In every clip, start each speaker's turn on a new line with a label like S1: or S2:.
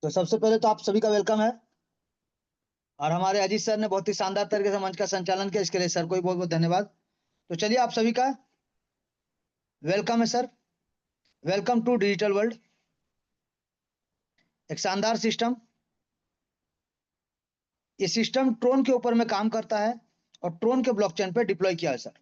S1: तो सबसे पहले तो आप सभी का वेलकम है। और हमारे अजीत सर ने बहुत ही शानदार तरीके से मंच का संचालन किया, इसके लिए सर को भी बहुत बहुत धन्यवाद। तो चलिए आप सभी का वेलकम है sir. Welcome to digital world. एक शानदार सिस्टम। ये सिस्टम ट्रोन के ऊपर में काम करता है और ट्रोन के ब्लॉकचेन पे डिप्लॉय किया है सर।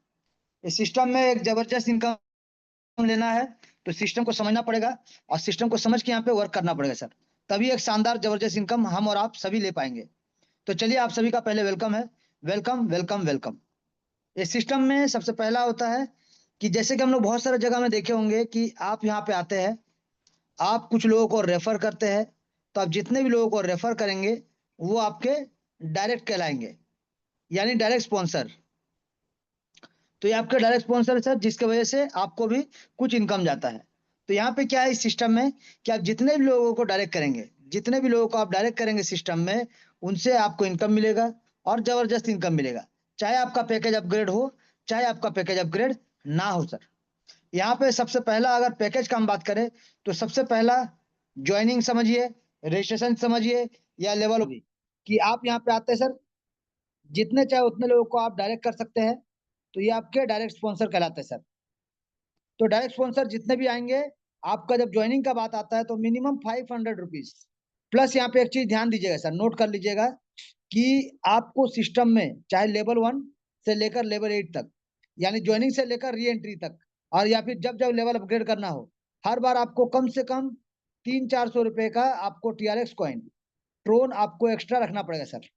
S1: इस सिस्टम में एक जबरदस्त इनकम लेना है तो सिस्टम को समझना पड़ेगा और सिस्टम को समझ के यहाँ पे वर्क करना पड़ेगा सर। तभी एक शानदार जबरदस्त इनकम हम और आप सभी ले पाएंगे। तो चलिए आप सभी का पहले वेलकम है। Welcome welcome welcome. इस सिस्टम में सबसे पहला होता है कि जैसे कि हम लोग बहुत सारे जगह में देखे होंगे कि आप यहाँ पे आते हैं, आप कुछ लोगों को रेफर करते हैं। तो आप जितने भी लोगों को रेफर करेंगे वो आपके डायरेक्ट कहलाएंगे, यानी डायरेक्ट स्पॉन्सर। तो ये आपके डायरेक्ट स्पॉन्सर है सर, जिसकी वजह से आपको भी कुछ इनकम जाता है। तो यहाँ पे क्या है इस सिस्टम में कि आप जितने भी लोगों को डायरेक्ट करेंगे, जितने भी लोगों को आप डायरेक्ट करेंगे सिस्टम में, उनसे आपको इनकम मिलेगा और जबरदस्त इनकम मिलेगा। चाहे आपका पैकेज अपग्रेड हो, चाहे आपका पैकेज अपग्रेड ना हो सर। यहाँ पे सबसे पहला अगर पैकेज का हम बात करें तो सबसे पहला ज्वाइनिंग समझिए, रजिस्ट्रेशन समझिए या लेवल भी, कि आप यहाँ पे आते हैं सर, जितने चाहे उतने लोगों को आप डायरेक्ट कर सकते हैं। तो ये आपके डायरेक्ट स्पॉन्सर कहलाते हैं सर। तो डायरेक्ट स्पॉन्सर जितने भी आएंगे, आपका जब ज्वाइनिंग का बात आता है तो मिनिमम 500 रुपीज प्लस। यहाँ पे एक चीज ध्यान दीजिएगा सर, नोट कर लीजिएगा कि आपको सिस्टम में चाहे लेवल 1 से लेकर लेवल 8 तक, यानी ज्वाइनिंग से लेकर री एंट्री तक, और या फिर जब जब लेवल अपग्रेड करना हो, हर बार आपको कम से कम 300-400 रुपए का आपको टीआरएक्स कॉइन ट्रोन आपको एक्स्ट्रा रखना पड़ेगा सर।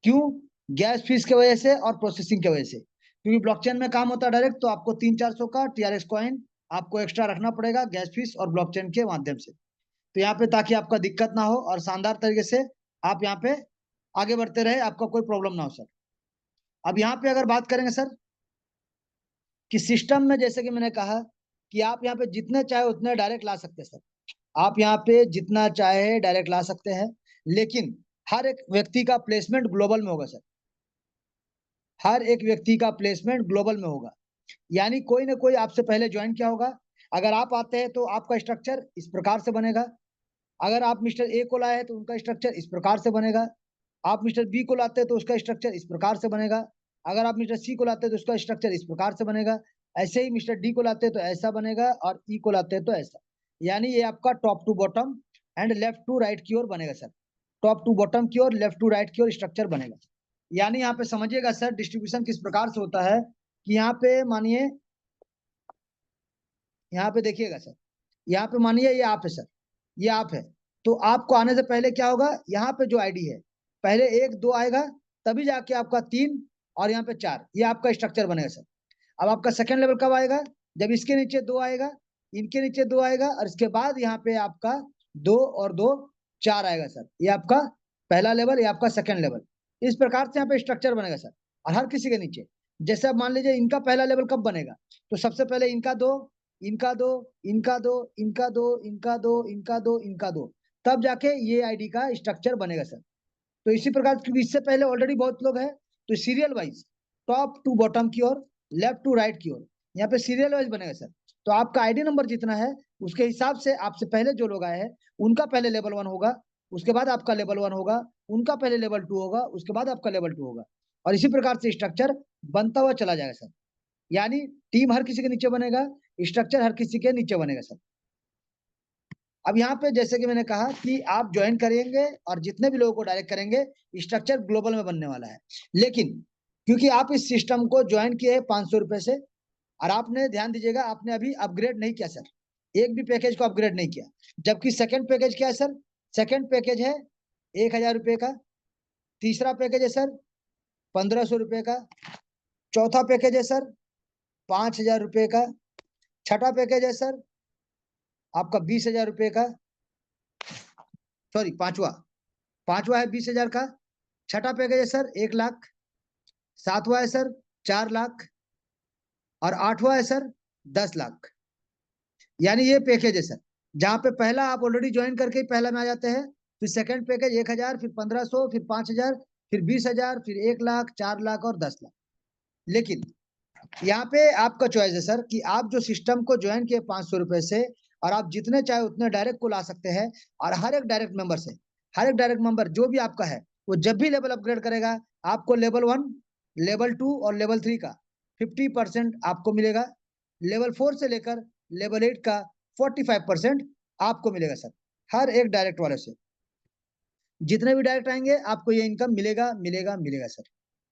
S1: क्यों? गैस फीस की वजह से और प्रोसेसिंग की वजह से। क्योंकि ब्लॉकचेन में काम होता है डायरेक्ट, तो आपको 300-400 का टीआरएक्स कॉइन आपको एक्स्ट्रा रखना पड़ेगा गैस फीस और ब्लॉकचेन के माध्यम से। तो यहाँ पे ताकि आपका दिक्कत ना हो और शानदार तरीके से आप यहाँ पे आगे बढ़ते रहे, आपका कोई प्रॉब्लम ना हो सर। अब यहाँ पे अगर बात करेंगे सर कि सिस्टम में, जैसे कि मैंने कहा कि आप यहाँ पे जितने चाहे उतने डायरेक्ट ला सकते हैं सर। आप यहाँ पे जितना चाहे डायरेक्ट ला सकते हैं, लेकिन हर एक व्यक्ति का प्लेसमेंट ग्लोबल में होगा सर। हर एक व्यक्ति का प्लेसमेंट ग्लोबल में होगा, यानी कोई ना कोई आपसे पहले ज्वाइन किया होगा। अगर आप आते हैं तो आपका स्ट्रक्चर इस प्रकार से बनेगा। अगर आप मिस्टर ए को लाए हैं तो उनका स्ट्रक्चर इस प्रकार से बनेगा। आप मिस्टर बी को लाते हैं तो उसका स्ट्रक्चर इस प्रकार से बनेगा। अगर आप मिस्टर सी को लाते हैं तो उसका स्ट्रक्चर इस प्रकार से बनेगा। ऐसे ही मिस्टर डी को लाते हैं तो ऐसा बनेगा, और ई को लाते हैं तो ऐसा। यानी ये आपका top to bottom and left to right की ओर बनेगा सर। टॉप टू बॉटम की ओर, लेफ्ट टू राइट की ओर स्ट्रक्चर बनेगा। यानी यहाँ पे समझिएगा सर डिस्ट्रीब्यूशन किस प्रकार से होता है कि यहाँ पे मानिए, यहाँ पे देखिएगा सर, यहाँ पे मानिए ये आप है सर, ये आप है। तो आपको आने से पहले क्या होगा, यहाँ पे जो आईडी है पहले 1 2 आएगा, तभी जाके आपका 3 और यहाँ पे 4, ये आपका स्ट्रक्चर बनेगा सर। अब आपका सेकंड लेवल कब आएगा? जब इसके नीचे 2 आएगा, इनके नीचे 2 आएगा, और इसके बाद यहाँ पे आपका 2 और 2 4 आएगा सर। ये आपका पहला लेवल, ये आपका सेकंड लेवल। इस प्रकार से यहाँ पे स्ट्रक्चर बनेगा सर। और हर किसी के नीचे, जैसे अब मान लीजिए इनका पहला लेवल कब बनेगा, तो सबसे पहले इनका 2, इनका 2, इनका 2, इनका 2, इनका 2, इनका 2, इनका 2, तब जाके ये आईडी का स्ट्रक्चर बनेगा सर। तो इसी प्रकार, क्योंकि इससे पहले ऑलरेडी बहुत लोग हैं, तो serial wise top to bottom की ओर, लेफ्ट टू राइट की ओर, यहाँ पे सीरियल वाइज बनेगा सर। तो आपका आईडी नंबर जितना है उसके हिसाब से आपसे पहले जो लोग आए हैं उनका पहले लेवल 1 होगा, उसके बाद आपका लेवल 1 होगा, उनका पहले लेवल 2 होगा, उसके बाद आपका लेवल 2 होगा। और इसी प्रकार से स्ट्रक्चर बनता हुआ चला जाएगा सर। यानी टीम हर किसी के नीचे बनेगा, स्ट्रक्चर हर किसी के नीचे बनेगा सर। अब यहाँ पे जैसे कि मैंने कहा कि आप ज्वाइन करेंगे और जितने भी लोगों को डायरेक्ट करेंगे, स्ट्रक्चर ग्लोबल में बनने वाला है। लेकिन क्योंकि आप इस सिस्टम को ज्वाइन किए 500 रुपए से, और आपने ध्यान दीजिएगा आपने अभी अपग्रेड नहीं किया सर, एक भी पैकेज को अपग्रेड नहीं किया। जबकि सेकंड पैकेज क्या है सर? सेकंड पैकेज है 1000 रुपए का। तीसरा पैकेज है सर 1500 रुपए का। चौथा पैकेज है सर 5000 रुपए का। छठा पैकेज है सर आपका 20,000 रुपए का। सॉरी, पांचवा पांचवा है 20,000 का। छठा पैकेज है सर 1,00,000। सातवां है सर 4,00,000। और आठवां है सर 10,00,000। यानी ये पैकेज है सर, जहां पे पहला आप ऑलरेडी ज्वाइन करके पहला में आ जाते हैं, फिर सेकंड पैकेज 1,000, फिर 1,500, फिर 5,000, फिर 20,000, फिर 1,00,000, 4,00,000 और 10,00,000। लेकिन यहाँ पे आपका चॉइस है सर कि आप जो सिस्टम को ज्वाइन किए 500 रुपए से, और आप जितने चाहे उतने डायरेक्ट को ला सकते हैं। और हर एक डायरेक्ट मेंबर से, हर एक डायरेक्ट मेंबर जो भी आपका है, वो जब भी लेवल अपग्रेड करेगा, आपको लेवल 1, लेवल 2 और लेवल 3 का 50% आपको मिलेगा। लेवल 4 से लेकर लेवल 8 का 45% आपको मिलेगा सर, हर एक डायरेक्ट वाले से। जितने भी डायरेक्ट आएंगे आपको ये इनकम मिलेगा मिलेगा मिलेगा सर,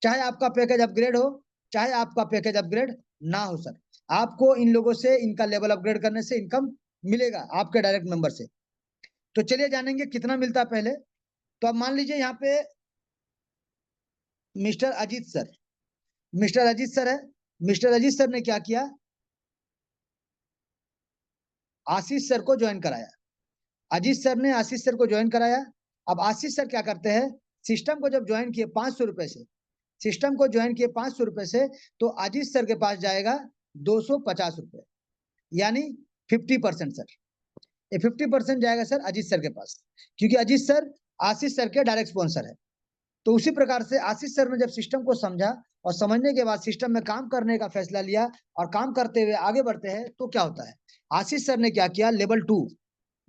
S1: चाहे आपका पैकेज अपग्रेड हो, चाहे आपका पैकेज अपग्रेड ना हो सर, आपको इन लोगों से इनका लेवल अपग्रेड करने से इनकम मिलेगा आपके डायरेक्ट मेंबर से। तो चलिए जानेंगे कितना मिलता है पहले। तो अब मान लीजिए यहाँ पे mister Ajit sir, mister Ajit sir है। मिस्टर अजीत सर ने क्या किया, आशीष सर को ज्वाइन कराया। अजीत सर ने आशीष सर को ज्वाइन कराया। अब आशीष सर क्या करते हैं, सिस्टम को जब ज्वाइन किए 500 रुपए से, सिस्टम को ज्वाइन किए 500 रुपए से, तो अजीत सर के पास जाएगा 250 रुपए, यानी 50% सर। ये 50% जाएगा सर अजीत सर के पास, क्योंकि अजीत सर आशीष सर के डायरेक्ट स्पॉन्सर है। तो उसी प्रकार से आशीष सर ने जब सिस्टम को समझा और समझने के बाद सिस्टम में काम करने का फैसला लिया और काम करते हुए आगे बढ़ते हैं, तो क्या होता है, आशीष सर ने क्या किया, लेवल 2,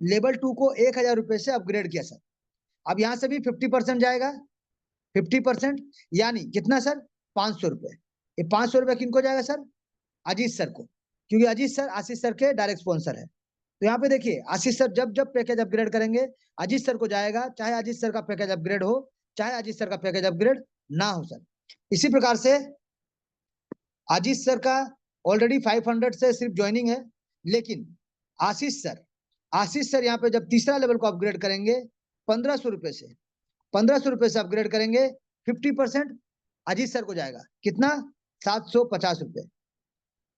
S1: लेवल 2 को 1000 रुपए से अपग्रेड किया सर। अब यहाँ से भी 50% जाएगा, 50%, यानी कितना सर, 500 रुपए। ये 500 रुपए किनको जाएगा सर, अजीत सर को, क्योंकि अजीत सर आशीष सर के डायरेक्ट स्पॉन्सर है। तो यहाँ पे देखिए आशीष सर जब जब पैकेज अपग्रेड करेंगे, अजीत सर को जाएगा, चाहे अजीत सर का पैकेज अपग्रेड हो, चाहे अजीत सर का पैकेज अपग्रेड ना हो सर। इसी प्रकार से अजीत सर का ऑलरेडी 500 से सिर्फ ज्वाइनिंग है, लेकिन आशीष सर यहाँ पे जब तीसरा लेवल को अपग्रेड करेंगे 1500 रुपए से, 1500 रुपए से अपग्रेड करेंगे, 50% अजीत सर को जाएगा, कितना, 750 रुपए।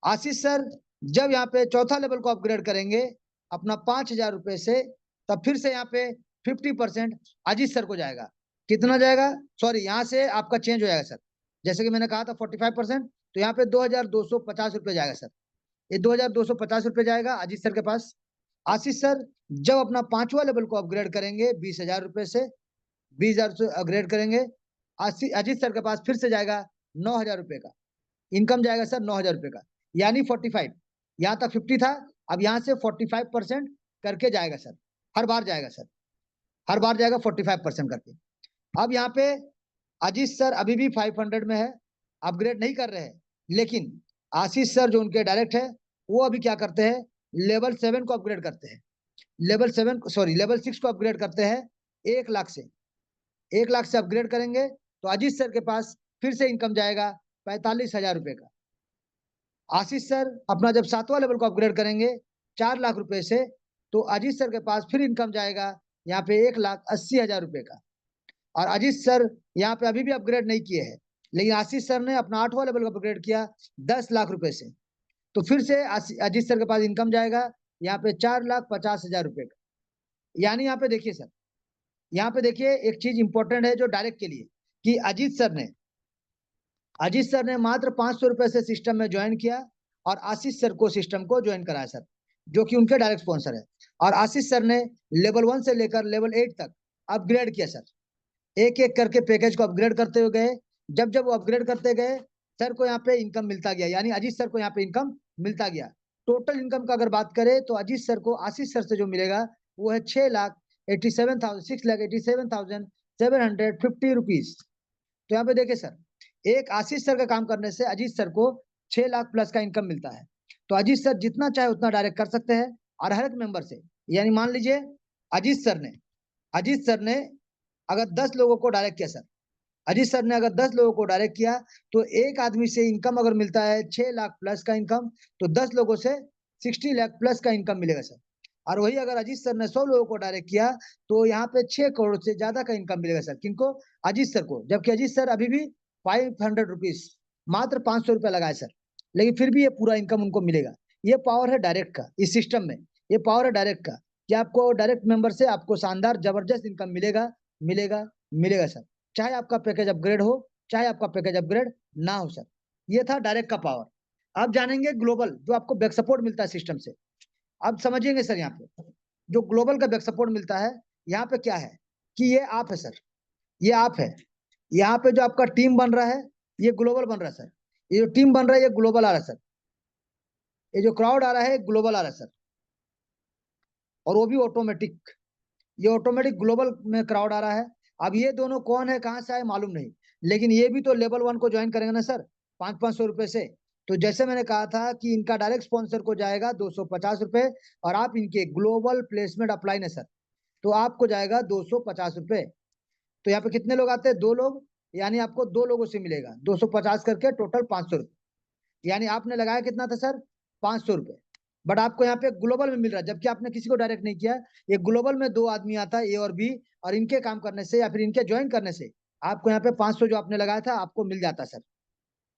S1: आशीष सर जब यहाँ पे चौथा लेवल को अपग्रेड करेंगे अपना 5000 रुपए से, तब फिर से यहाँ पे 50% अजीत सर को जाएगा, कितना जाएगा, सॉरी यहाँ से आपका चेंज हो जाएगा सर, जैसे कि मैंने कहा था 45%, तो यहाँ पे 2250 रुपए जाएगा सर। ये 2250 रुपए जाएगा अजीत सर के पास। आशीष सर जब अपना 5वां लेवल को अपग्रेड करेंगे 20,000 रुपए से, 20,000 से अपग्रेड करेंगे, अजीत सर के पास फिर से जाएगा 9,000 रुपए का इनकम जाएगा सर, 9,000 रुपए का, यानी 45। यहाँ तक 50 था, अब यहाँ से 45% करके जाएगा सर, हर बार जाएगा सर, हर बार जाएगा 45% करके। अब यहाँ पे अजीत सर अभी भी 500 में है, अपग्रेड नहीं कर रहे हैं, लेकिन आशीष सर जो उनके डायरेक्ट है, वो अभी क्या करते हैं, लेवल 7 को अपग्रेड करते हैं, लेवल 6 को अपग्रेड करते हैं 1 लाख से, 1 लाख से अपग्रेड करेंगे, तो अजीत सर के पास फिर से इनकम जाएगा 45,000 रुपए का। आशीष सर अपना जब 7वां लेवल को अपग्रेड करेंगे 4 लाख रुपए से, तो अजीत सर के पास फिर इनकम जाएगा यहाँ पे 1,80,000 रुपए का। और अजीत सर यहाँ पे अभी भी अपग्रेड नहीं किए हैं, लेकिन आशीष सर ने अपना 8वां लेवल को अपग्रेड किया 10 लाख रुपए से, तो फिर से अजीत सर के पास इनकम जाएगा यहाँ पे 4,50,000 रुपए का। यानी यहाँ पे देखिए सर, यहाँ पे देखिए एक चीज इंपॉर्टेंट है जो डायरेक्ट के लिए, कि अजीत सर ने मात्र 500 रुपए से सिस्टम में ज्वाइन किया और आशीष सर को सिस्टम को ज्वाइन कराया सर, जो कि उनके डायरेक्ट स्पॉन्सर है। और आशीष सर ने लेवल 1 से लेकर लेवल 8 तक अपग्रेड किया सर, एक एक करके पैकेज को अपग्रेड करते हुए गए। जब जब वो अपग्रेड करते गए, सर को यहाँ पे इनकम मिलता गया, यानी अजीत सर को यहाँ पे इनकम मिलता गया। टोटल इनकम का अगर बात करें तो अजीत सर को आशीष सर से जो मिलेगा वो है 6,87,750 रुपीज। तो यहाँ पे देखिए सर, एक आशीष सर का काम करने से अजीत सर को 6 लाख प्लस का इनकम मिलता है। तो अजीत सर जितना चाहे उतना डायरेक्ट कर सकते हैं, और हर एक मेंबर से, यानी मान लीजिए अजीत सर ने अगर 10 लोगों को डायरेक्ट किया सर, अजीत सर ने अगर 10 लोगों को डायरेक्ट किया, तो एक आदमी से इनकम अगर मिलता है 6 लाख प्लस का इनकम, तो 10 लोगों से 60 लाख प्लस का इनकम मिलेगा सर। और वही अगर अजीत सर ने 100 लोगों को डायरेक्ट किया, तो यहाँ पे 6 करोड़ से ज्यादा का इनकम मिलेगा सर, किनको, अजीत सर को। जबकि अजीत सर अभी भी 500 रुपीज, मात्र 500 रुपया लगाए सर, लेकिन फिर भी ये पूरा इनकम उनको मिलेगा। ये पावर है डायरेक्ट का इस सिस्टम में, ये पावर है डायरेक्ट का, कि आपको डायरेक्ट मेंबर से आपको शानदार जबरदस्त इनकम मिलेगा मिलेगा मिलेगा सर, चाहे आपका पैकेज अपग्रेड हो, चाहे आपका पैकेज अपग्रेड ना हो सर। ये था डायरेक्ट का पावर। अब जानेंगे ग्लोबल, जो आपको बैक सपोर्ट मिलता है सिस्टम से। अब समझिएंगे सर, यहाँ पे जो ग्लोबल का बैक सपोर्ट मिलता है, यहाँ पे क्या है, कि ये आप है सर, ये आप है। यहाँ पे जो आपका टीम बन रहा है, ये ग्लोबल बन रहा है सर, ये जो टीम बन रहा है ये ग्लोबल आ रहा है सर, ये जो क्राउड आ रहा है ग्लोबल आ रहा है सर। और वो भी ऑटोमेटिक। ये ऑटोमेटिक ग्लोबल में क्राउड आ रहा है। अब ये दोनों कौन है, कहाँ से आए मालूम नहीं, लेकिन ये भी तो लेवल 1 को ज्वाइन करेंगे ना सर, 500 रुपए से। तो जैसे मैंने कहा था कि इनका डायरेक्ट स्पॉन्सर को जाएगा 250 रुपए, और आप इनके ग्लोबल प्लेसमेंट अपलाइन है सर, तो आपको जाएगा 250 रुपए। तो यहाँ पे कितने लोग आते हैं, 2 लोग, यानी आपको 2 लोगों से मिलेगा 250 करके टोटल 500 रुपए। यानी आपने लगाया कितना था सर, 500 रुपए, बट आपको यहाँ पे ग्लोबल में मिल रहा है, जबकि आपने किसी को डायरेक्ट नहीं किया। ये ग्लोबल में 2 आदमी आता है, ए और बी, और इनके काम करने से या फिर इनके ज्वाइन करने से आपको यहाँ पे 500 जो आपने लगाया था आपको मिल जाता सर।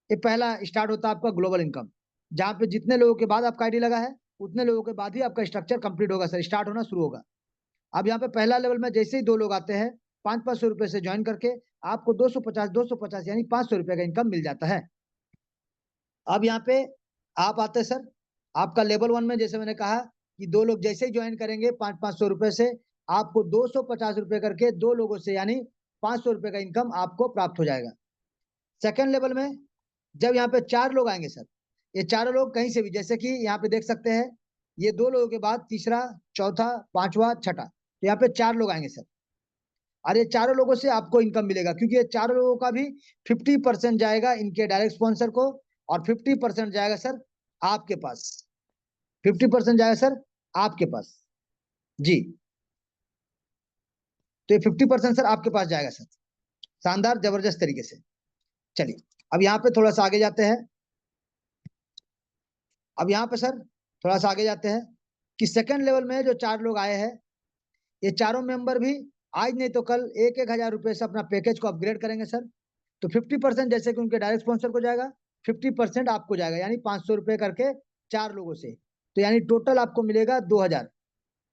S1: ये पहला स्टार्ट होता है आपका ग्लोबल इनकम, जहाँ पे जितने लोगों के बाद आपका आईडी लगा है उतने लोगों के बाद ही आपका स्ट्रक्चर कंप्लीट होगा सर, स्टार्ट होना शुरू होगा। अब यहाँ पे पहला लेवल में जैसे ही 2 लोग आते हैं 500 रुपए से ज्वाइन करके आपको 250 यानी 500 रुपए का इनकम मिल जाता है। अब यहाँ पे आप आते हैं सर, आपका लेवल 1 में जैसे मैंने कहा कि 2 लोग जैसे ही ज्वाइन करेंगे 500 रुपए से आपको 250 रुपए करके 2 लोगों से यानी 500 रुपए का इनकम आपको प्राप्त हो जाएगा। सेकेंड लेवल में जब यहाँ पे 4 लोग आएंगे सर, ये चारों लोग कहीं से भी, जैसे कि यहाँ पे देख सकते हैं, ये 2 लोगों के बाद तीसरा, चौथा, पांचवा, छठा, तो यहाँ पे 4 लोग आएंगे सर, और ये चारों लोगों से आपको इनकम मिलेगा, क्योंकि ये चारों लोगों का भी 50% जाएगा इनके डायरेक्ट स्पॉन्सर को, और 50% जाएगा सर आपके पास, 50% जाएगा सर आपके पास जी। तो ये 50% सर आपके पास जाएगा सर, शानदार जबरदस्त तरीके से। चलिए अब यहाँ पे थोड़ा सा आगे जाते हैं। अब यहाँ पे सर थोड़ा सा आगे जाते हैं कि सेकंड लेवल में जो 4 लोग आए हैं, ये चारों मेंबर भी आज नहीं तो कल 1,000 रुपए से अपना पैकेज को अपग्रेड करेंगे सर। तो 50% जैसे कि उनके डायरेक्ट स्पॉन्सर को जाएगा, 50% आपको जाएगा, यानी 500 रुपए करके 4 लोगों से, तो यानी टोटल आपको मिलेगा 2,000।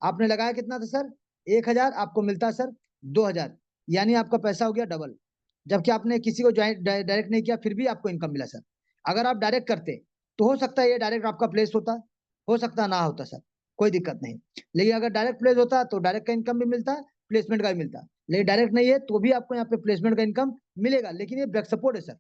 S1: आपने लगाया कितना था सर, 1,000, आपको मिलता सर 2,000, यानी आपका पैसा हो गया डबल। जबकि आपने किसी को डायरेक्ट नहीं किया फिर भी आपको इनकम मिला सर। अगर आप डायरेक्ट करते तो हो सकता है ये डायरेक्ट आपका प्लेस होता, हो सकता ना होता सर, कोई दिक्कत नहीं। लेकिन अगर डायरेक्ट प्लेस होता तो डायरेक्ट का इनकम भी मिलता, प्लेसमेंट का भी मिलता, लेकिन डायरेक्ट नहीं है तो भी आपको यहाँ पे प्लेसमेंट का इनकम मिलेगा। लेकिन ये बैक सपोर्ट है सर,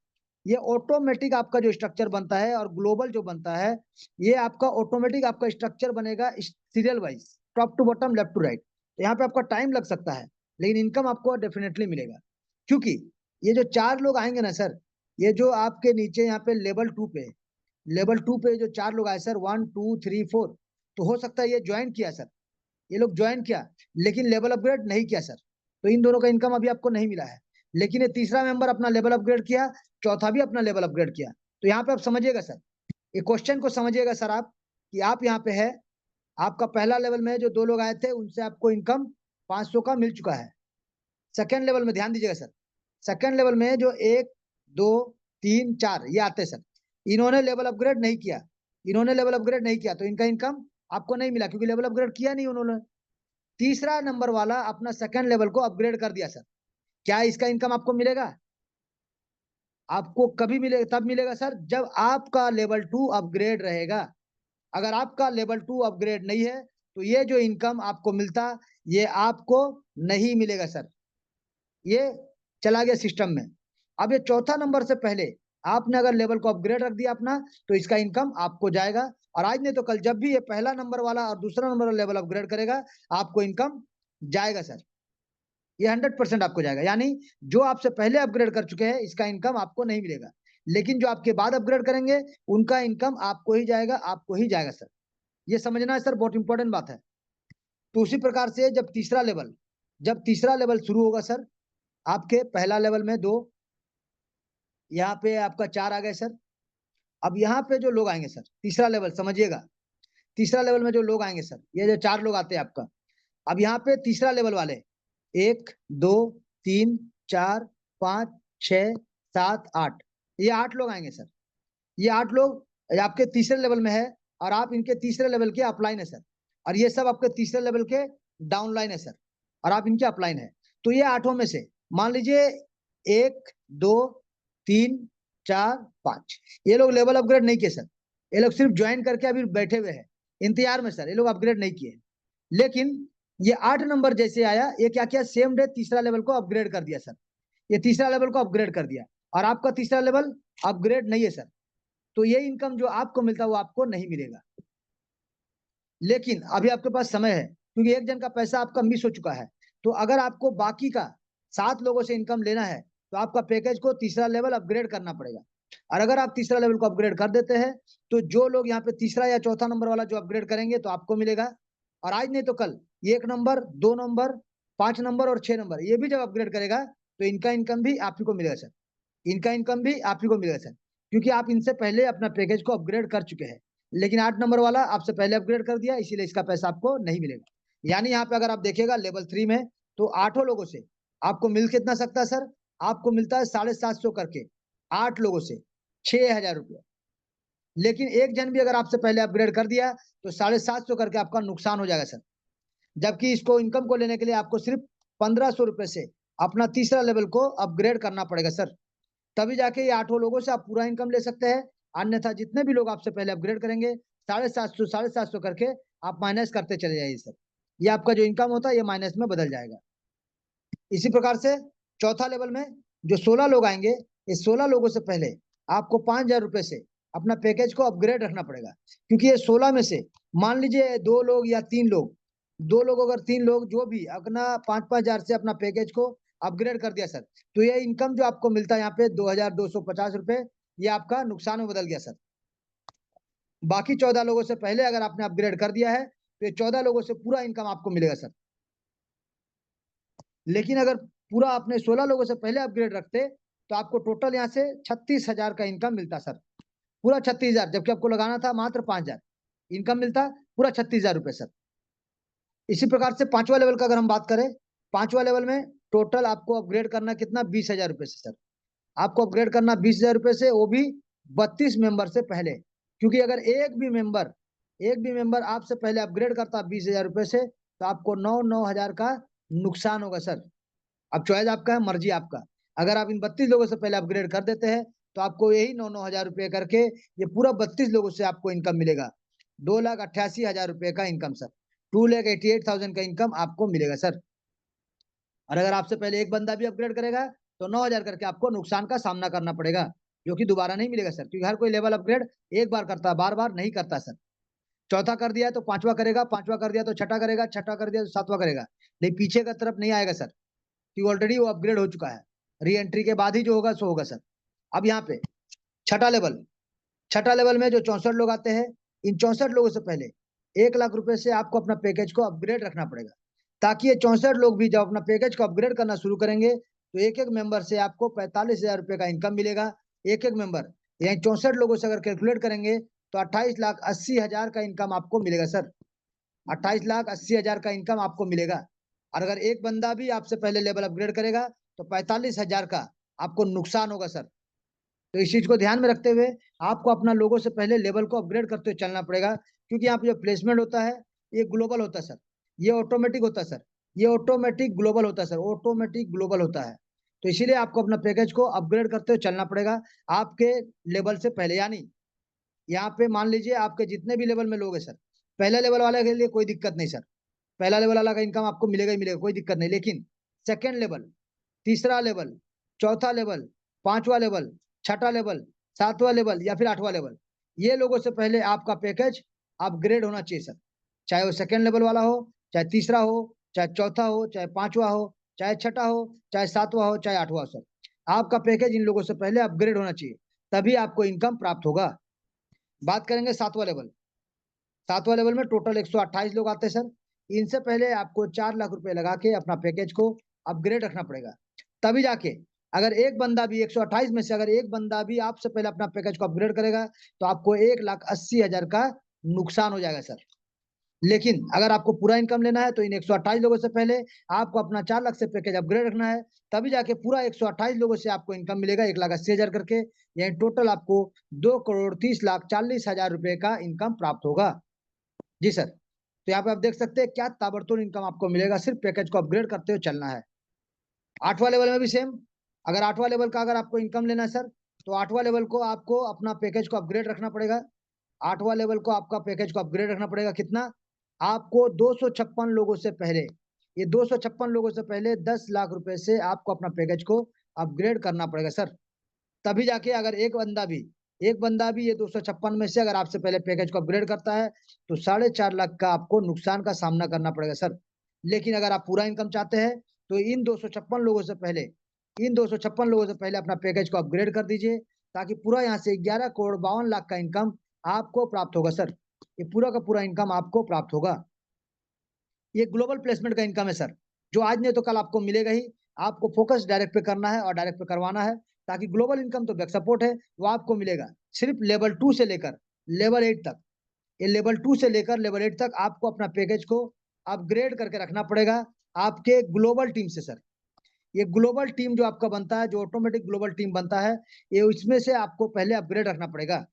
S1: ये ऑटोमेटिक आपका जो स्ट्रक्चर बनता है और ग्लोबल जो बनता है, ये आपका ऑटोमेटिक आपका स्ट्रक्चर बनेगा serial wise, top to bottom, left to right. तो यहाँ पे आपका टाइम लग सकता है, लेकिन इनकम आपको डेफिनेटली मिलेगा, क्योंकि ये जो 4 लोग आएंगे ना सर, ये जो आपके नीचे यहाँ पे लेवल 2 पे, लेवल 2 पे जो 4 लोग आए सर, 1 2 3 4, तो हो सकता है ये ज्वाइन किया सर, ये लोग ज्वाइन किया लेकिन लेवल अपग्रेड नहीं किया सर, तो इन दोनों का इनकम अभी आपको नहीं मिला है। लेकिन ये तीसरा मेंबर अपना लेवल अपग्रेड किया, चौथा भी अपना लेवल अपग्रेड किया। तो यहाँ पे आप समझिएगा सर, ये क्वेश्चन को समझिएगा सर आप, कि आप यहाँ पे है, आपका पहला लेवल में जो 2 लोग आए थे उनसे आपको इनकम 500 का मिल चुका है। सेकेंड लेवल में ध्यान दीजिएगा सर, सेकेंड लेवल में जो 1 2 3 4 ये आते सर, इन्होंने लेवल अपग्रेड नहीं किया, इन्होंने लेवल अपग्रेड नहीं किया, तो इनका इनकम आपको नहीं मिला, क्योंकि लेवल अपग्रेड किया नहीं उन्होंने। तीसरा नंबर वाला अपना सेकंड लेवल को अपग्रेड कर दिया सर, क्या इसका इनकम आपको मिलेगा? आपको कभी मिलेगा, तब मिलेगा सर जब आपका लेवल 2 अपग्रेड रहेगा। अगर आपका लेवल 2 अपग्रेड नहीं है तो ये जो इनकम आपको मिलता, ये आपको नहीं मिलेगा सर, ये चला गया सिस्टम में। अब ये चौथा नंबर से पहले आपने अगर लेवल को अपग्रेड रख दिया अपना, तो इसका इनकम आपको जाएगा, और आज नहीं तो कल जब भी ये पहला नंबर वाला और दूसरा नंबर वाला लेवल अपग्रेड करेगा आपको इनकम जाएगा सर, ये 100% आपको जाएगा। यानी जो आपसे पहले अपग्रेड कर चुके हैं इसका इनकम आपको नहीं मिलेगा, लेकिन जो आपके बाद अपग्रेड करेंगे उनका इनकम आपको ही जाएगा, आपको ही जाएगा सर, ये समझना है सर, बहुत इंपॉर्टेंट बात है। तो उसी प्रकार से जब तीसरा लेवल शुरू होगा सर, आपके पहला लेवल में 2, यहाँ पे आपका 4 आ गए सर। अब यहाँ पे जो लोग आएंगे सर, तीसरा लेवल समझिएगा, तीसरा लेवल में जो लोग आएंगे सर, ये जो 4 लोग आते हैं आपका, अब यहाँ पे तीसरा लेवल वाले 1 2 3 4 5 6 7 8, ये 8 लोग आएंगे सर। ये 8 लोग आपके तीसरे लेवल में है, और आप इनके तीसरे लेवल के अपलाइन है सर, और ये सब आपके तीसरे लेवल के डाउनलाइन है सर, और आप इनके अपलाइन है। तो ये 8 में से मान लीजिए 1 2 3 4 5, ये लोग लेवल अपग्रेड नहीं किए सर, ये लोग सिर्फ ज्वाइन करके अभी बैठे हुए हैं इंतजार में सर, ये लोग अपग्रेड नहीं किए। लेकिन ये 8 नंबर जैसे आया, ये क्या किया, सेम डे तीसरा लेवल को अपग्रेड कर दिया सर, ये तीसरा लेवल को अपग्रेड कर दिया, और आपका तीसरा लेवल अपग्रेड नहीं है सर, तो ये इनकम जो आपको मिलता है वो आपको नहीं मिलेगा। लेकिन अभी आपके पास समय है, क्योंकि एक जन का पैसा आपका मिस हो चुका है। तो अगर आपको बाकी का 7 लोगों से इनकम लेना है तो आपका पैकेज को तीसरा लेवल अपग्रेड करना पड़ेगा। और अगर आप तीसरा लेवल को अपग्रेड कर देते हैं तो जो लोग यहाँ पे तीसरा या चौथा नंबर वाला जो अपग्रेड करेंगे तो आपको मिलेगा, और आज नहीं तो कल 1 नंबर, 2 नंबर, 5 नंबर और 6 नंबर ये भी जब अपग्रेड करेगा तो इनका इनकम भी आप ही को मिलेगा सर। इनका इनकम भी आप ही को मिलेगा सर, क्योंकि आप इनसे पहले अपना पैकेज को अपग्रेड कर चुके हैं। लेकिन 8 नंबर वाला आपसे पहले अपग्रेड कर दिया, इसीलिए इसका पैसा आपको नहीं मिलेगा। यानी यहाँ पे अगर आप देखिएगा लेवल 3 में तो 8 लोगों से आपको मिल कितना सकता है सर? आपको मिलता है 750 करके 8 लोगों से 6000 रुपया। लेकिन एक जन भी अगर आपसे पहले अपग्रेड कर दिया तो 750 करके आपका नुकसान हो जाएगा सर। जबकि इसको इनकम को लेने के लिए आपको सिर्फ 1500 रुपए से अपना तीसरा लेवल को अपग्रेड करना पड़ेगा सर। तभी जाके ये 8 लोगों से आप पूरा इनकम ले सकते हैं। अन्यथा जितने भी लोग आपसे पहले अपग्रेड करेंगे 750 करके आप माइनस करते चले जाइए सर। ये आपका जो इनकम होता है ये माइनस में बदल जाएगा। इसी प्रकार से चौथा लेवल में जो 16 लोग आएंगे, इस 16 लोगों से पहले आपको 5000 रुपए से अपना पैकेज को अपग्रेड रखना पड़ेगा। क्योंकि ये 16 में से मान लीजिए 2 लोग या 3 लोग, 2 लोग अगर 3 लोग जो भी अपना 5-5000 से अपना पैकेज को अपग्रेड कर दिया सर, तो ये इनकम जो आपको मिलता है यहाँ पे 2250 रुपए, ये आपका नुकसान में बदल गया सर। बाकी 14 लोगों से पहले अगर आपने अपग्रेड कर दिया है तो ये 14 लोगों से पूरा इनकम आपको मिलेगा सर। लेकिन अगर पूरा आपने 16 लोगों से पहले अपग्रेड रखते तो आपको टोटल यहाँ से 36,000 का इनकम मिलता सर, पूरा 36,000, जबकि आपको लगाना था मात्र 5,000। इनकम मिलता पूरा 36,000 रुपए सर। इसी प्रकार से 5वां लेवल का अगर हम बात करें, 5वां लेवल में टोटल आपको अपग्रेड करना कितना 20,000 रुपए से सर। आपको अपग्रेड करना 20,000 रुपए से, वो भी 32 मेंबर से पहले। क्योंकि अगर एक भी मेंबर आपसे पहले अपग्रेड करता 20,000 रुपए से तो आपको 9,000 का नुकसान होगा सर। अब चॉइस आपका है, मर्जी आपका। अगर आप इन 32 लोगों से पहले अपग्रेड कर देते हैं तो आपको यही 9,000 रुपए करके ये पूरा 32 लोगों से आपको इनकम मिलेगा 2,88,000 रुपए का इनकम सर। 2,88,000 का इनकम आपको मिलेगा सर। और अगर आपसे पहले एक बंदा भी अपग्रेड करेगा तो 9,000 करके आपको नुकसान का सामना करना पड़ेगा, जो कि दोबारा नहीं मिलेगा सर। क्योंकि हर कोई लेवल अपग्रेड एक बार करता है, बार बार नहीं करता सर। चौथा कर दिया तो 5वां करेगा, 5वां कर दिया तो छठा करेगा, छठा कर दिया तो 7वां करेगा, लेकिन पीछे का तरफ नहीं आएगा सर, क्योंकि ऑलरेडी वो अपग्रेड हो चुका है। री एंट्री के बाद ही जो होगा सो होगा सर। अब यहाँ पे छठा लेवल में जो 64 लोग आते हैं, इन 64 लोगों से पहले 1,00,000 रुपए से आपको अपना पैकेज को अपग्रेड रखना पड़ेगा, ताकि ये 64 लोग भी जब अपना पैकेज को अपग्रेड करना शुरू करेंगे तो एक एक मेंबर से आपको 45,000 रुपए का इनकम मिलेगा। एक एक मेंबर, यानी 64 लोगों से अगर कैलकुलेट करेंगे तो 28,80,000 का इनकम आपको मिलेगा सर। 28,80,000 का इनकम आपको मिलेगा। और अगर एक बंदा भी आपसे पहले लेवल अपग्रेड करेगा तो 45,000 का आपको नुकसान होगा सर। तो इस चीज को ध्यान में रखते हुए आपको अपना लोगों से पहले लेवल को अपग्रेड करते हुए चलना पड़ेगा। क्योंकि यहाँ पे जो प्लेसमेंट होता है ये ग्लोबल होता है सर, ये ऑटोमेटिक होता है सर, ये ऑटोमेटिक ग्लोबल होता है सर, ऑटोमेटिक ग्लोबल होता है। तो इसीलिए आपको अपना पैकेज को अपग्रेड करते हुए चलना पड़ेगा आपके लेवल से पहले। यानी यहाँ पे मान लीजिए आपके जितने भी लेवल में लोग हैं सर, पहले लेवल वाले के लिए कोई दिक्कत नहीं सर, पहला लेवल वाला का इनकम आपको मिलेगा ही मिलेगा, कोई दिक्कत नहीं। लेकिन सेकेंड लेवल, तीसरा लेवल, चौथा लेवल, 5वां लेवल, छठा लेवल, 7वां लेवल या फिर 8वां लेवल, ये लोगों से पहले आपका पैकेज अपग्रेड होना चाहिए सर। चाहे वो सेकेंड लेवल वाला हो, चाहे तीसरा हो, चाहे चौथा हो, चाहे 5वां हो, चाहे छठा हो, चाहे 7वां हो, चाहे 8वां हो सर, आपका पैकेज इन लोगों से पहले अपग्रेड होना चाहिए, तभी आपको इनकम प्राप्त होगा। बात करेंगे 7वां लेवल। 7वां लेवल में टोटल 128 लोग आते हैं सर। इनसे पहले आपको 4,00,000 रुपए लगा के अपना पैकेज को अपग्रेड रखना पड़ेगा, तभी जाके अगर एक बंदा भी 128 में से अगर एक बंदा भी आपसे पहले अपना पैकेज को अपग्रेड करेगा तो आपको 1,80,000 का नुकसान हो जाएगा सर। लेकिन अगर आपको पूरा इनकम लेना है तो इन 128 लोगों से पहले आपको अपना 4,00,000 से पैकेज अपग्रेड रखना है, तभी जाके पूरा 128 लोगों से आपको इनकम मिलेगा 1,80,000 करके। यानी टोटल आपको 2,30,40,000 रुपए का इनकम प्राप्त होगा। जी सर। तो यहाँ पे आप देख सकते हैं क्या ताबड़तोड़ इनकम आपको मिलेगा, सिर्फ पैकेज को अपग्रेड करते हुए चलना है। 8वां लेवल में भी सेम, अगर 8वां लेवल का अगर आपको इनकम लेना है सर तो 8वां लेवल को आपको अपना पैकेज को अपग्रेड रखना पड़ेगा। 8वां लेवल को आपका पैकेज को अपग्रेड रखना पड़ेगा कितना, आपको 256 लोगों से पहले, ये 256 लोगों से पहले 10,00,000 रुपए से आपको अपना पैकेज को अपग्रेड करना पड़ेगा सर। तभी जाके अगर एक बंदा भी एक बंदा भी ये 256 में से अगर आपसे पहले पैकेज को अपग्रेड करता है तो 4.5 लाख का आपको नुकसान का सामना करना पड़ेगा सर। लेकिन अगर आप पूरा इनकम चाहते हैं तो इन 256 लोगों से पहले अपना पैकेज को अपग्रेड कर दीजिए, ताकि पूरा यहाँ से 11 करोड़ 52 लाख का इनकम आपको प्राप्त होगा सर। ये पूरा का पूरा इनकम आपको प्राप्त होगा। ये ग्लोबल प्लेसमेंट का इनकम है सर, जो आज नहीं तो कल आपको मिलेगा ही। आपको फोकस डायरेक्ट पे करना है और डायरेक्ट पे करवाना है, ताकि ग्लोबल इनकम तो बैक सपोर्ट है, वो आपको मिलेगा सिर्फ लेवल 2 से लेकर लेवल 8 तक। ये लेवल 2 से लेकर लेवल 8 तक आपको अपना पैकेज को अपग्रेड करके रखना पड़ेगा आपके ग्लोबल टीम से सर। ये ग्लोबल टीम जो आपका बनता है, जो ऑटोमेटिक ग्लोबल टीम बनता है, ये इसमें से आपको पहले अपग्रेड रखना पड़ेगा।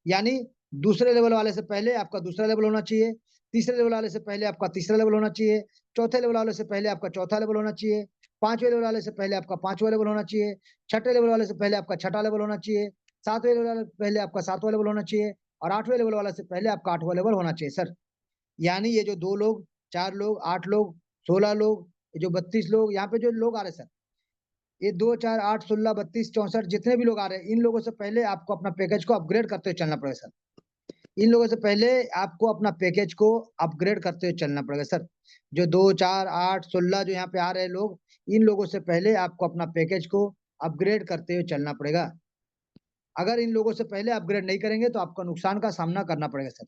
S1: यानी दूसरे लेवल वाले से पहले आपका दूसरा लेवल होना चाहिए, तीसरे लेवल वाले से पहले आपका तीसरा लेवल होना चाहिए, चौथे लेवल वाले से पहले आपका चौथा लेवल होना चाहिए, पांचवें लेवल वाले से पहले आपका पांचवा लेवल होना चाहिए, छठे लेवल वाले से पहले आपका छठा लेवल होना चाहिए, सातवें लेवल वाले से पहले आपका सातवां लेवल होना चाहिए, और आठवें लेवल वाले से पहले आपका आठवां लेवल होना चाहिए सर। यानी ये जो 2 लोग, 4 लोग, 8 लोग, 16 लोग, ये जो 32 लोग यहाँ पे जो लोग आ रहे सर, ये 2 4 8 16 32 64 जितने भी लोग आ रहे हैं, इन लोगों से पहले आपको अपना पैकेज को अपग्रेड करते हुए चलना पड़ेगा सर। इन लोगों से पहले आपको अपना पैकेज को अपग्रेड करते हुए चलना पड़ेगा सर। जो 2 4 8 16 जो यहाँ पे आ रहे हैं लोग, इन लोगों से पहले आपको अपना पैकेज को अपग्रेड करते हुए चलना पड़ेगा। अगर इन लोगों से पहले अपग्रेड नहीं करेंगे तो आपको नुकसान का सामना करना पड़ेगा सर।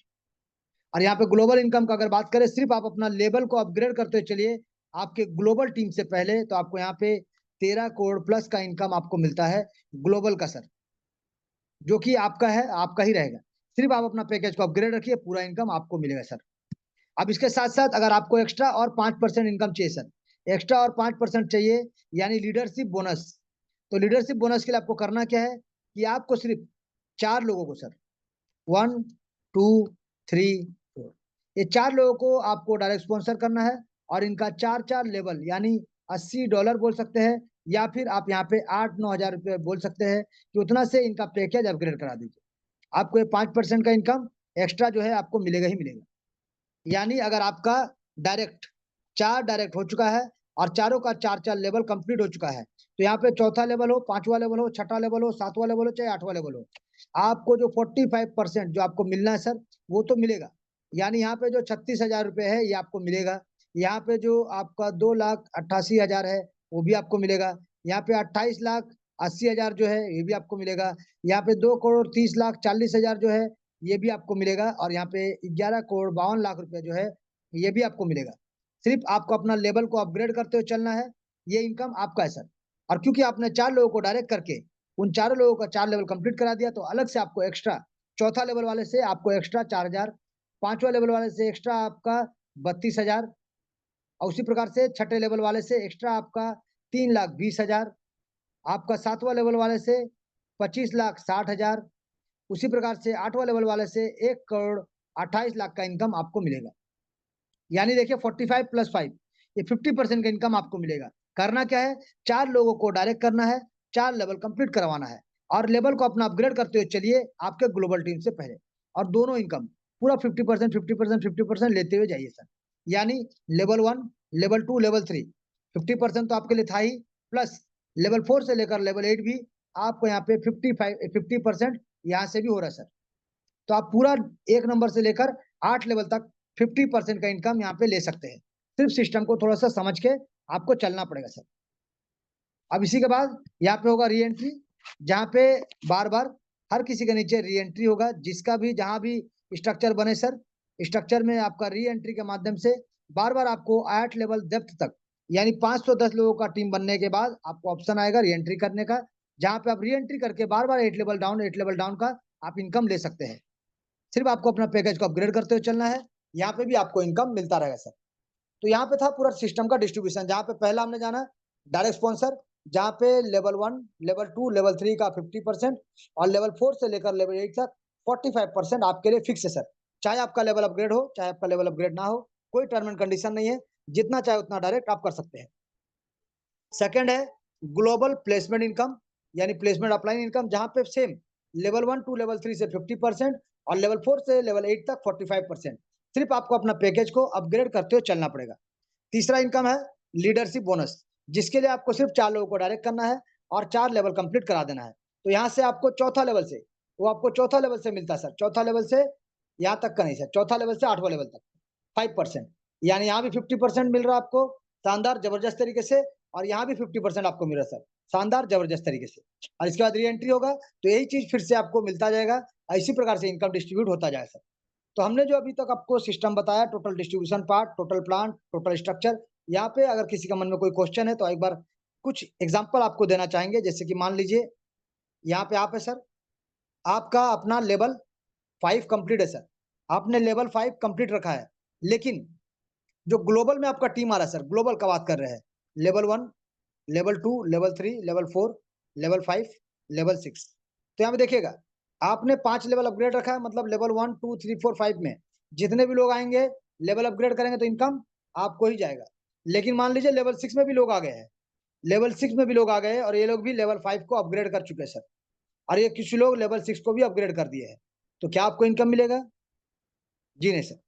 S1: और यहाँ पे ग्लोबल इनकम का अगर बात करें, सिर्फ आप अपना लेवल को अपग्रेड करते हुए चलिए आपके ग्लोबल टीम से पहले, तो आपको यहाँ पे 13 करोड़ प्लस का इनकम आपको मिलता है ग्लोबल का सर, जो कि आपका है, आपका ही रहेगा। सिर्फ आप अपना पैकेज को अपग्रेड रखिए, पूरा इनकम आपको मिलेगा सर। अब इसके साथ साथ अगर आपको एक्स्ट्रा और 5% इनकम चाहिए सर, एक्स्ट्रा और 5% चाहिए, यानी लीडरशिप बोनस। तो लीडरशिप बोनस के लिए आपको करना क्या है कि आपको सिर्फ 4 लोगों को सर, 1 2 3 4, ये 4 लोगों को आपको डायरेक्ट स्पॉन्सर करना है, और इनका 4 लेवल यानी $80 बोल सकते हैं, या फिर आप यहाँ पे 8-9 हजार रुपये बोल सकते हैं कि उतना से इनका पैकेज अपग्रेड करा दीजिए। आपको ये 5% का इनकम एक्स्ट्रा जो है आपको मिलेगा ही मिलेगा। यानी अगर आपका डायरेक्ट 4 डायरेक्ट हो चुका है और चारों का 4 लेवल कंप्लीट हो चुका है, तो यहाँ पे चौथा लेवल हो, पांचवा लेवल हो, छठा लेवल हो, सातवां लेवल हो, चाहे आठवां लेवल हो, आपको जो 45% जो आपको मिलना है सर, वो तो मिलेगा। यानी यहाँ पे जो 36,000 रुपये है ये आपको मिलेगा। यहाँ पे जो आपका 2,88,000 है वो भी आपको मिलेगा। यहाँ पे 28,80,000 जो है ये भी आपको मिलेगा। यहाँ पे 2,30,40,000 जो है ये भी आपको मिलेगा, और यहाँ पे 11 करोड़ 52 लाख रुपए जो है ये भी आपको मिलेगा। सिर्फ आपको अपना लेवल को अपग्रेड करते हुए चलना है, ये इनकम आपका है सर। और क्योंकि आपने 4 लोगों को डायरेक्ट करके उन चारों लोगों का 4 लेवल कंप्लीट करा दिया, तो अलग से आपको एक्स्ट्रा चौथा लेवल वाले से आपको एक्स्ट्रा 4,000, पांचवा लेवल वाले से एक्स्ट्रा आपका 32,000, और उसी प्रकार से छठे लेवल वाले से एक्स्ट्रा आपका 3,20,000, आपका सातवां लेवल वाले से 25,60,000, उसी प्रकार से आठवां लेवल वाले से 1 करोड़ 28 लाख का इनकम आपको मिलेगा। यानी देखिए 45 प्लस 5, ये 50% का इनकम आपको मिलेगा। करना क्या है, 4 लोगों को डायरेक्ट करना है, 4 लेवल कंप्लीट करवाना है, और लेवल को अपना अपग्रेड करते हुए चलिए आपके ग्लोबल टीम से पहले, और दोनों इनकम पूरा 50% 50% 50% लेते हुए जाइए सर। यानी लेवल 1, लेवल 2, लेवल 3 50% तो आपके लिए था ही, प्लस लेवल 4 से लेकर लेवल 8 भी आपको यहाँ पे 50% यहाँ से भी हो रहा है सर। तो आप पूरा 1 नंबर से लेकर 8 लेवल तक 50% का इनकम यहाँ पे ले सकते हैं। सिर्फ सिस्टम को थोड़ा सा समझ के आपको चलना पड़ेगा सर। अब इसी के बाद यहाँ पे होगा री एंट्री, जहाँ पे बार बार हर किसी के नीचे री एंट्री होगा, जिसका भी जहाँ भी स्ट्रक्चर बने सर, स्ट्रक्चर में आपका री एंट्री के माध्यम से बार बार आपको 8 लेवल डेप्थ तक, यानी 510 लोगों का टीम बनने के बाद आपको ऑप्शन आएगा री एंट्री करने का, जहाँ पे आप री एंट्री करके बार बार 8 लेवल डाउन का आप इनकम ले सकते हैं। सिर्फ आपको अपना पैकेज को अपग्रेड करते हुए चलना है, यहाँ पे भी आपको इनकम मिलता रहेगा सर। तो यहाँ पे था पूरा सिस्टम का डिस्ट्रीब्यूशन, जहाँ पे पहला हमने जाना डायरेक्ट स्पॉन्सर, जहाँ पे लेवल 1, लेवल 2, लेवल 3 का 50%, और लेवल 4 से लेकर लेवल 8 तक 45% आपके लिए फिक्स है सर। चाहे आपका लेवल अपग्रेड हो, चाहे आपका लेवल अपग्रेड ना हो, कोई टर्म एंड कंडीशन नहीं है, जितना चाहे उतना डायरेक्ट आप कर सकते हैं। सेकेंड है ग्लोबल प्लेसमेंट इनकम, यानी प्लेसमेंट अपलाइन इनकम, जहाँ पे सेम लेवल 1 टू लेवल 3 से 50% और लेवल 4 से लेवल 8 तक 45%। सिर्फ आपको अपना पैकेज को अपग्रेड करते हुए चलना पड़ेगा। तीसरा इनकम है लीडरशिप बोनस, जिसके लिए आपको सिर्फ 4 लोगों को डायरेक्ट करना है और 4 लेवल कंप्लीट करा देना है। तो यहाँ से आपको चौथा लेवल से
S2: वो आपको चौथा लेवल से मिलता है सर। चौथा लेवल से यहाँ तक का नहीं सर, चौथा लेवल से 8वां लेवल तक 5%, यानी यहाँ भी 50% मिल रहा है आपको शानदार जबरदस्त तरीके से, और यहाँ भी 50% आपको मिल रहा है सर शानदार जबरदस्त तरीके से। और इसके बाद री एंट्री होगा तो यही चीज फिर से आपको मिलता जाएगा, इसी प्रकार से इनकम डिस्ट्रीब्यूट होता जाएगा सर। तो हमने जो अभी तक आपको सिस्टम बताया, total distribution part, total plant, total structure, यहाँ पे अगर किसी का मन में कोई क्वेश्चन है तो एक बार कुछ एग्जांपल आपको देना चाहेंगे। जैसे कि मान लीजिए यहाँ पे आप है सर, आपका अपना लेवल 5 कंप्लीट है सर, आपने लेवल 5 कंप्लीट रखा है, लेकिन जो ग्लोबल में आपका टीम आ रहा है सर, ग्लोबल का बात कर रहे हैं, level 1, level 2, level 3, level 4, level 5, level 6। तो यहाँ पे देखिएगा, आपने 5 लेवल अपग्रेड रखा है, मतलब लेवल 1, 2, 3, 4, 5 में जितने भी लोग आएंगे लेवल अपग्रेड करेंगे तो इनकम आपको ही जाएगा। लेकिन मान लीजिए लेवल 6 में भी लोग आ गए हैं, लेवल 6 में भी लोग आ गए हैं और ये लोग भी लेवल 5 को अपग्रेड कर चुके हैं सर, और ये कुछ लोग लेवल 6 को भी अपग्रेड कर दिए हैं, तो क्या आपको इनकम मिलेगा? जी नहीं सर।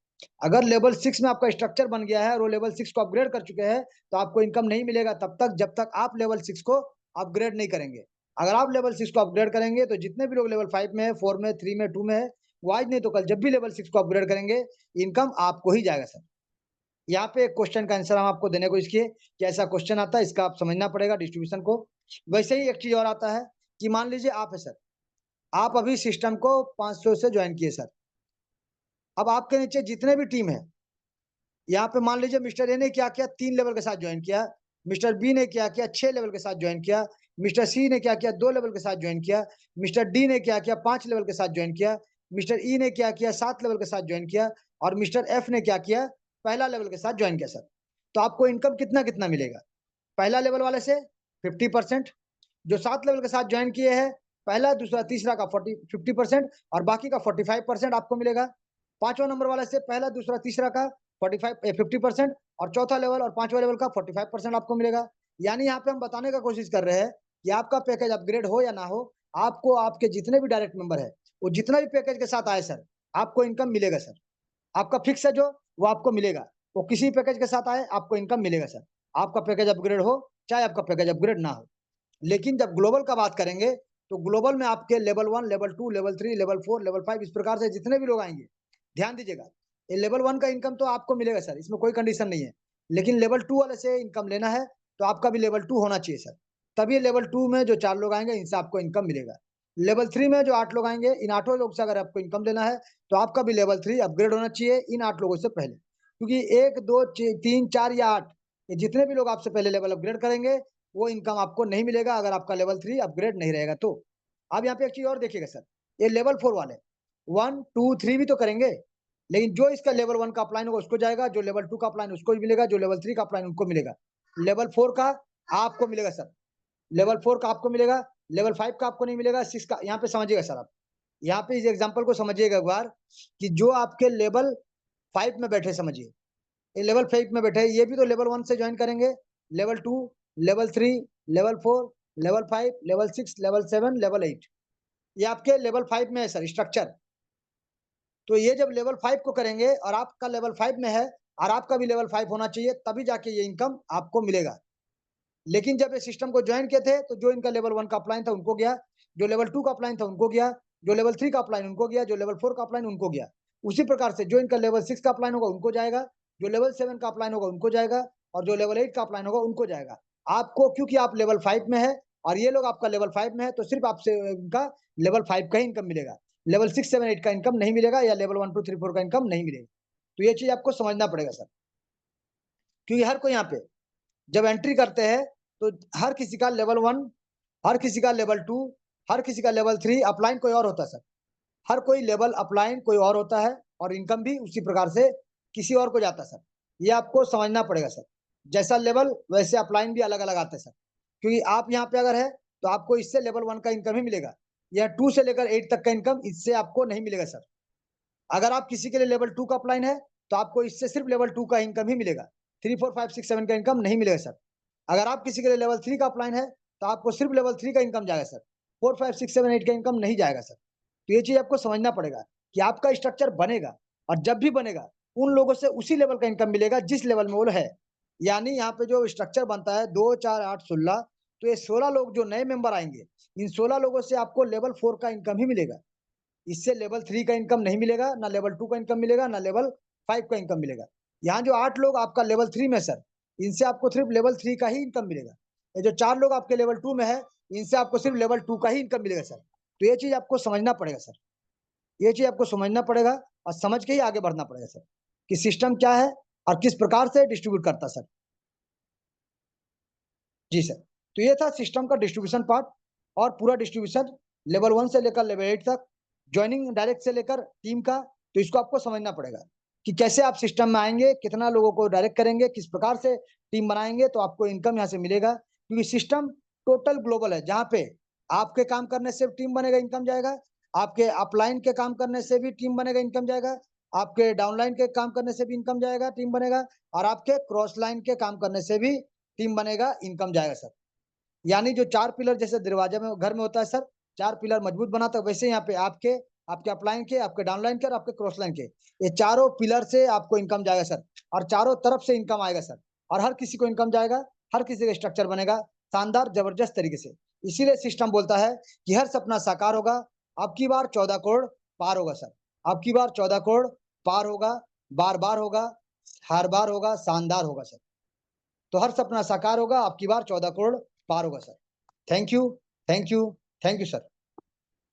S2: अगर लेवल 6 में आपका स्ट्रक्चर बन गया है और वो लेवल 6 को अपग्रेड कर चुके हैं, तो आपको इनकम नहीं मिलेगा तब तक जब तक आप लेवल 6 को अपग्रेड नहीं करेंगे। अगर आप लेवल 6 को अपग्रेड करेंगे तो जितने भी लोग लेवल 5 में है, 4 में, 3 में, 2 में है, वो आज नहीं तो कल जब भी लेवल 6 को अपग्रेड करेंगे, इनकम आपको ही जाएगा सर। यहाँ पे एक क्वेश्चन का आंसर हम आपको देने को इसके कि ऐसा क्वेश्चन आता है, इसका आप समझना पड़ेगा डिस्ट्रीब्यूशन को। वैसे ही एक चीज और आता है कि मान लीजिए आप है सर, आप अभी सिस्टम को 500 से ज्वाइन किए सर। अब आपके नीचे जितने भी टीम है, यहाँ पे मान लीजिए मिस्टर ए ने क्या किया, 3 लेवल के साथ ज्वाइन किया, मिस्टर बी ने क्या किया, 6 लेवल के साथ ज्वाइन किया, मिस्टर सी ने क्या किया, 2 लेवल के साथ ज्वाइन किया, मिस्टर डी ने क्या किया, 5 लेवल के साथ ज्वाइन किया, मिस्टर ई ने क्या किया, 7 लेवल के साथ ज्वाइन किया, और मिस्टर एफ ने क्या किया, पहला लेवल के साथ ज्वाइन किया सर। तो आपको इनकम कितना कितना मिलेगा? पहला लेवल वाले से 50%, जो 7 लेवल के साथ ज्वाइन किए हैं, पहला, दूसरा, तीसरा का 50% और बाकी का 45% आपको मिलेगा। 5वां नंबर वाले से पहला, दूसरा, तीसरा का 50% और चौथा लेवल और 5वां लेवल का 45% आपको मिलेगा। यानी यहाँ पे हम बताने का कोशिश कर रहे हैं कि आपका पैकेज अपग्रेड हो या ना हो, आपको आपके जितने भी डायरेक्ट मेंबर है, वो जितना भी पैकेज के साथ आए सर, आपको इनकम मिलेगा सर। आपका फिक्स है जो, वो आपको मिलेगा। वो किसी पैकेज के साथ आए, आपको इनकम मिलेगा सर। आपका पैकेज अपग्रेड हो, चाहे आपका पैकेज अपग्रेड ना हो। लेकिन जब ग्लोबल का बात करेंगे, तो ग्लोबल में आपके level 1, level 2, level 3, level 4, level 5 इस प्रकार से जितने भी लोग आएंगे, ध्यान दीजिएगा, ये लेवल 1 का इनकम तो आपको मिलेगा सर, इसमें कोई कंडीशन नहीं है। लेकिन लेवल 2 वाले से इनकम लेना है तो आपका भी लेवल 2 होना चाहिए सर, तभी लेवल 2 में जो 4 लोग आएंगे इनसे आपको इनकम मिलेगा। लेवल 3 में जो 8 लोग आएंगे, इन 8 लोग से अगर आपको इनकम लेना है तो आपका भी लेवल 3 अपग्रेड होना चाहिए इन 8 लोगों से पहले, क्योंकि 1, 2, 3, 4 या 8 ये जितने भी लोग आपसे पहले लेवल अपग्रेड करेंगे, वो इनकम आपको नहीं मिलेगा अगर आपका लेवल 3 अपग्रेड नहीं रहेगा तो। अब यहाँ पे एक चीज और देखिएगा सर, ये लेवल 4 वाले 1, 2, 3 भी तो करेंगे, लेकिन जो इसका लेवल 1 का अपलाइन होगा उसको जाएगा, जो लेवल 2 का अपलाइन उसको भी मिलेगा, जो लेवल 3 का अपलाइन उनको मिलेगा। लेवल 4 का आपको मिलेगा सर, लेवल 4 का आपको मिलेगा, लेवल 5 का आपको नहीं मिलेगा, 6 का। यहाँ पे समझिएगा सर आप, यहाँ पे इस एग्जाम्पल को समझिएगा एक बार कि जो आपके लेवल 5 में बैठे, समझिए ये लेवल 5 में बैठे, ये भी तो लेवल 1 से ज्वाइन करेंगे, level 2, level 3, level 4, level 5, level 6, level 7, level 8, ये आपके लेवल 5 में है सर स्ट्रक्चर। तो ये जब लेवल 5 को करेंगे और आपका लेवल 5 में है और आपका भी लेवल 5 होना चाहिए, तभी जाके ये इनकम आपको मिलेगा। लेकिन जब ये सिस्टम को ज्वाइन किए थे तो जो इनका लेवल 1 का अपलाइन था उनको गया, जो लेवल 2 का अपलाइन था उनको गया, जो लेवल 3 का अपलाइन उनको गया, जो लेवल 4 का अपलाइन उनको गया। उसी प्रकार से जो इनका लेवल 6 का अपलाइन होगा उनको जाएगा, जो लेवल 7 का अपलाइन होगा उनको जाएगा, और जो लेवल 8 का अपलाइन होगा उनको जाएगा। आपको, क्योंकि आप लेवल 5 में है और ये लोग आपका लेवल 5 में है, तो सिर्फ आपसे उनका लेवल 5 का ही इनकम मिलेगा, लेवल 6, 7, 8 का इनकम नहीं मिलेगा, या लेवल 1, 2, 3, 4 का इनकम नहीं मिलेगा। तो ये चीज आपको समझना पड़ेगा सर, क्योंकि हर कोई यहाँ पे जब एंट्री करते हैं तो हर किसी का लेवल 1, हर किसी का लेवल 2, हर किसी का लेवल 3 अपलाइन कोई और होता है सर। हर कोई लेवल अपलाइन कोई और होता है और इनकम भी उसी प्रकार से किसी और को जाता है सर। ये आपको समझना पड़ेगा सर, जैसा लेवल वैसे अपलाइन भी अलग अलग आते हैं सर। क्योंकि आप यहाँ पे अगर है तो आपको इससे लेवल 1 का इनकम ही मिलेगा, या 2 से लेकर 8 तक का इनकम इससे आपको नहीं मिलेगा सर। अगर आप किसी के लिए लेवल 2 का अपलाइन है तो आपको इससे सिर्फ लेवल 2 का इनकम ही मिलेगा, 3, 4, 5, 6, 7 का इनकम नहीं मिलेगा सर। अगर आप किसी के लिए लेवल 3 का अपलाइन है तो आपको सिर्फ लेवल 3 का इनकम जाएगा सर, 4, 5, 6, 7, 8 का इनकम नहीं जाएगा सर। तो ये चीज आपको समझना पड़ेगा कि आपका स्ट्रक्चर बनेगा, और जब भी बनेगा उन लोगों से उसी लेवल का इनकम मिलेगा जिस लेवल में वो है। यानी यहाँ पे जो स्ट्रक्चर बनता है 2, 4, 8, 16, तो ये 16 लोग जो नए मेंबर आएंगे, इन 16 लोगों से आपको लेवल 4 का इनकम ही मिलेगा। इससे लेवल 3 का इनकम नहीं मिलेगा, ना लेवल 2 का इनकम मिलेगा, ना लेवल 5 का इनकम मिलेगा। यहाँ जो 8 लोग आपका लेवल 3 में सर, इनसे आपको सिर्फ लेवल 3 का ही इनकम मिलेगा। ये जो 4 लोग आपके लेवल 2 में है, इनसे आपको सिर्फ लेवल 2 का ही इनकम मिलेगा सर। तो ये चीज आपको समझना पड़ेगा सर, ये चीज आपको समझना पड़ेगा और समझ के ही आगे बढ़ना पड़ेगा सर, कि सिस्टम क्या है और किस प्रकार से डिस्ट्रीब्यूट करता सर। जी सर, तो ये था सिस्टम का डिस्ट्रीब्यूशन पार्ट, और पूरा डिस्ट्रीब्यूशन लेवल 1 से लेकर लेवल 8 तक, ज्वाइनिंग डायरेक्ट से लेकर टीम का। तो इसको आपको समझना पड़ेगा कि कैसे आप सिस्टम में आएंगे, कितना लोगों को डायरेक्ट करेंगे, किस प्रकार से टीम बनाएंगे, तो आपको इनकम यहाँ से मिलेगा। क्योंकि सिस्टम टोटल ग्लोबल है, जहाँ पे आपके काम करने से टीम बनेगा, इनकम जाएगा, आपके अपलाइन के काम करने से भी टीम बनेगा, इनकम जाएगा, आपके डाउनलाइन के काम करने से भी इनकम जाएगा, टीम बनेगा, और आपके क्रॉस लाइन के काम करने से भी टीम बनेगा, इनकम जाएगा सर। यानी जो 4 पिलर जैसे दरवाजे में घर में होता है सर, 4 पिलर मजबूत बनाता है, वैसे यहाँ पे आपके अपलाइन के, आपके डाउनलाइन के और आपके क्रॉस लाइन के, ये चारों पिलर से आपको इनकम जाएगा सर, और चारों तरफ से इनकम आएगा सर, और हर किसी को इनकम जाएगा, हर किसी का स्ट्रक्चर बनेगा शानदार जबरदस्त तरीके से। इसीलिए सिस्टम बोलता है कि हर सपना साकार होगा, अब की बार 14 करोड़ पार होगा सर, अब की बार 14 करोड़ पार होगा, बार बार होगा, हर बार होगा, शानदार होगा सर। तो हर सपना साकार होगा, अब की बार 14 करोड़ पार होगा sir. Thank you, thank you, thank you sir.